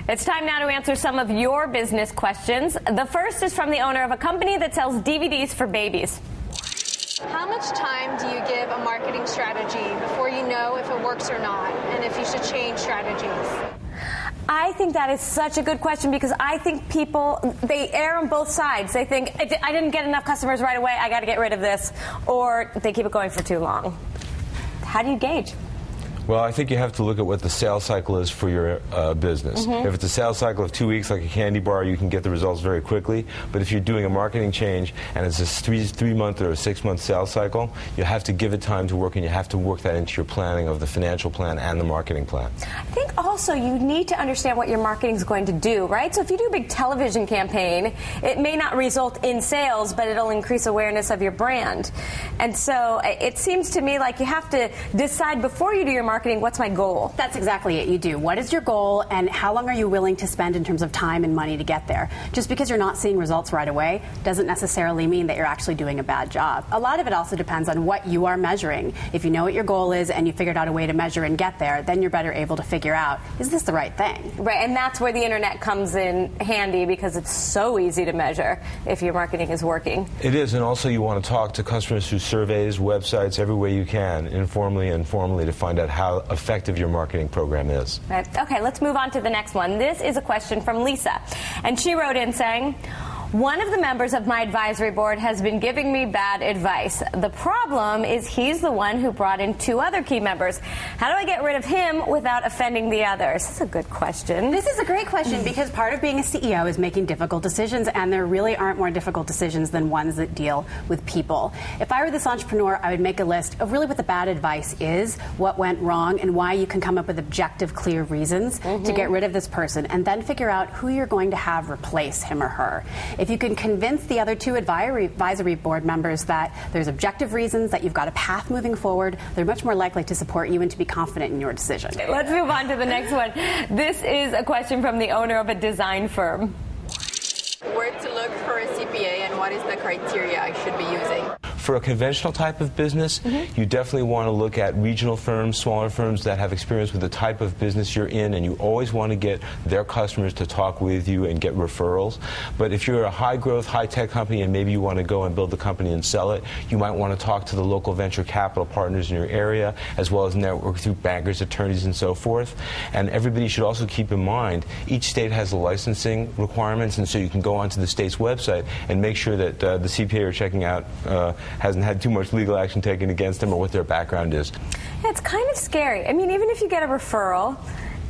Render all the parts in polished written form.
It's time now to answer some of your business questions. The first is from the owner of a company that sells DVDs for babies. How much time do you give a marketing strategy before you know if it works or not, and if you should change strategies? I think that is such a good question because I think people, they err on both sides. They think, I didn't get enough customers right away, I got to get rid of this. Or they keep it going for too long. How do you gauge? Well, I think you have to look at what the sales cycle is for your business. If it's a sales cycle of 2 weeks, like a candy bar, you can get the results very quickly. But if you're doing a marketing change and it's a three-month or a 6-month sales cycle, you have to give it time to work, and you have to work that into your planning of the financial plan and the marketing plan. I think also you need to understand what your marketing is going to do, right? So if you do a big television campaign, it may not result in sales, but it'll increase awareness of your brand. And so it seems to me like you have to decide before you do your marketing, what's my goal? That's exactly it. You do. What is your goal, and how long are you willing to spend in terms of time and money to get there? Just because you're not seeing results right away doesn't necessarily mean that you're actually doing a bad job. A lot of it also depends on what you are measuring. If you know what your goal is and you figured out a way to measure and get there, then you're better able to figure out, is this the right thing? Right, and that's where the internet comes in handy because it's so easy to measure if your marketing is working. It is, and also you want to talk to customers through surveys, websites, every way you can, informally and formally, to find out how effective your marketing program is. Right. Okay, let's move on to the next one. This is a question from Lisa, and she wrote in saying, one of the members of my advisory board has been giving me bad advice. The problem is he's the one who brought in 2 other key members. How do I get rid of him without offending the others? This is a good question. This is a great question because part of being a CEO is making difficult decisions, and there really aren't more difficult decisions than ones that deal with people. If I were this entrepreneur, I would make a list of really what the bad advice is, what went wrong, and why you can come up with objective, clear reasons to get rid of this person, and then figure out who you're going to have replace him or her. If you can convince the other 2 advisory board members that there's objective reasons, that you've got a path moving forward, they're much more likely to support you and to be confident in your decision. Let's move on to the next one. This is a question from the owner of a design firm. Where to look for a CPA and what is the criteria I should be using? For a conventional type of business, you definitely want to look at regional firms, smaller firms that have experience with the type of business you're in, and you always want to get their customers to talk with you and get referrals. But if you're a high-growth, high-tech company and maybe you want to go and build the company and sell it, you might want to talk to the local venture capital partners in your area, as well as network through bankers, attorneys, and so forth. And everybody should also keep in mind, each state has the licensing requirements, and so you can go onto the state's website and make sure that the CPA you're checking out hasn't had too much legal action taken against them or what their background is. Yeah, it's kind of scary. I mean, even if you get a referral,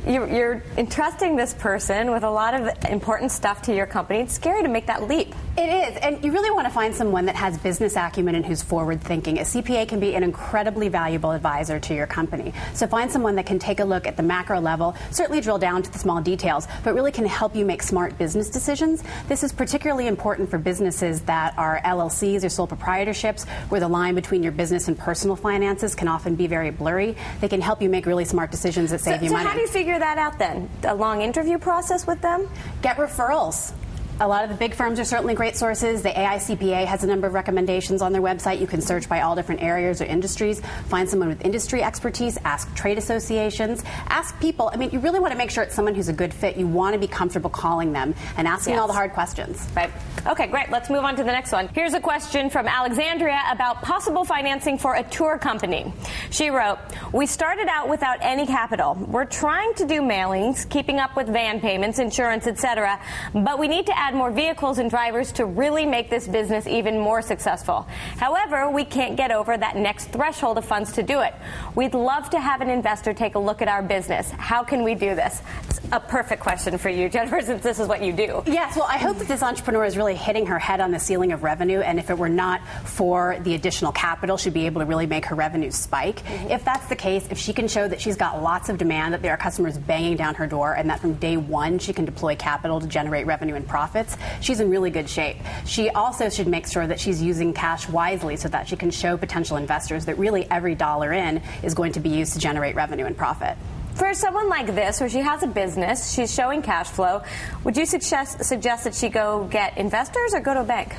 you're entrusting this person with a lot of important stuff to your company. It's scary to make that leap. It is, and you really want to find someone that has business acumen and who's forward-thinking. A CPA can be an incredibly valuable advisor to your company. So find someone that can take a look at the macro level, certainly drill down to the small details, but really can help you make smart business decisions. This is particularly important for businesses that are LLCs or sole proprietorships, where the line between your business and personal finances can often be very blurry. They can help you make really smart decisions that save you money. So how do you figure that out then? A long interview process with them? Get referrals. A lot of the big firms are certainly great sources. The AICPA has a number of recommendations on their website. You can search by all different areas or industries. Find someone with industry expertise. Ask trade associations. Ask people. I mean, you really want to make sure it's someone who's a good fit. You want to be comfortable calling them and asking all the hard questions. Right. Okay, great. Let's move on to the next one. Here's a question from Alexandria about possible financing for a tour company. She wrote, we started out without any capital. We're trying to do mailings, keeping up with van payments, insurance, etc., but we need to add more vehicles and drivers to really make this business even more successful. However, we can't get over that next threshold of funds to do it. We'd love to have an investor take a look at our business. How can we do this? It's a perfect question for you, Jennifer, since this is what you do. Yes, well, I hope that this entrepreneur is really hitting her head on the ceiling of revenue, and if it were not for the additional capital, she'd be able to really make her revenue spike. If that's the case, if she can show that she's got lots of demand, that there are customers banging down her door, and that from day one she can deploy capital to generate revenue and profits, she's in really good shape. She also should make sure that she's using cash wisely so that she can show potential investors that really every dollar in is going to be used to generate revenue and profit. For someone like this, where she has a business, she's showing cash flow, would you suggest that she go get investors or go to a bank?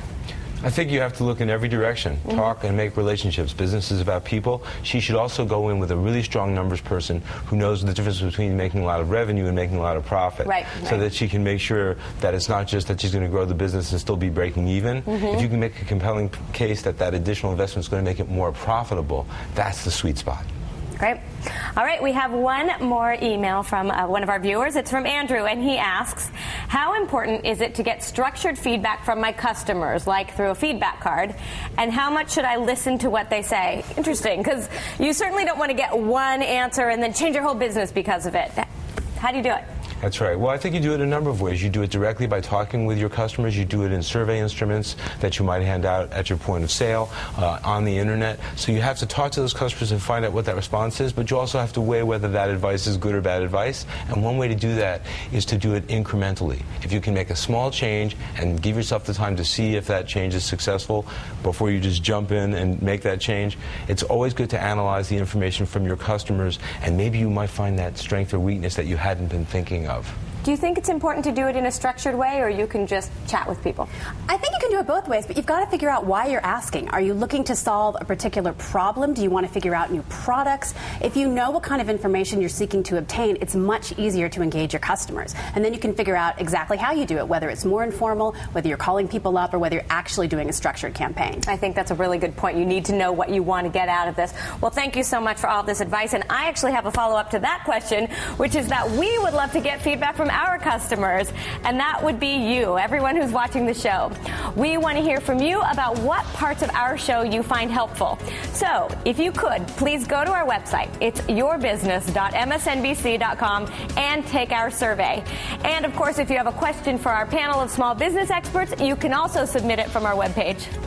I think you have to look in every direction, talk and make relationships. Business is about people. She should also go in with a really strong numbers person who knows the difference between making a lot of revenue and making a lot of profit. So that she can make sure that it's not just that she's going to grow the business and still be breaking even. If you can make a compelling case that that additional investment is going to make it more profitable, that's the sweet spot. Great. All right, we have one more email from one of our viewers. It's from Andrew, and he asks, how important is it to get structured feedback from my customers, like through a feedback card, and how much should I listen to what they say? Interesting, because you certainly don't want to get one answer and then change your whole business because of it. How do you do it? That's right. Well, I think you do it a number of ways. You do it directly by talking with your customers. You do it in survey instruments that you might hand out at your point of sale, on the internet. So you have to talk to those customers and find out what that response is, but you also have to weigh whether that advice is good or bad advice. And one way to do that is to do it incrementally. If you can make a small change and give yourself the time to see if that change is successful before you just jump in and make that change, it's always good to analyze the information from your customers, and maybe you might find that strength or weakness that you hadn't been thinking of. Do you think it's important to do it in a structured way, or you can just chat with people? I think you can do it both ways, but you've got to figure out why you're asking. Are you looking to solve a particular problem? Do you want to figure out new products? If you know what kind of information you're seeking to obtain, it's much easier to engage your customers. And then you can figure out exactly how you do it, whether it's more informal, whether you're calling people up, or whether you're actually doing a structured campaign. I think that's a really good point. You need to know what you want to get out of this. Well, thank you so much for all this advice. And I actually have a follow-up to that question, which is that we would love to get feedback from our customers, and that would be you, everyone who's watching the show. We want to hear from you about what parts of our show you find helpful. So, if you could, please go to our website. It's yourbusiness.msnbc.com and take our survey. And, of course, if you have a question for our panel of small business experts, you can also submit it from our webpage.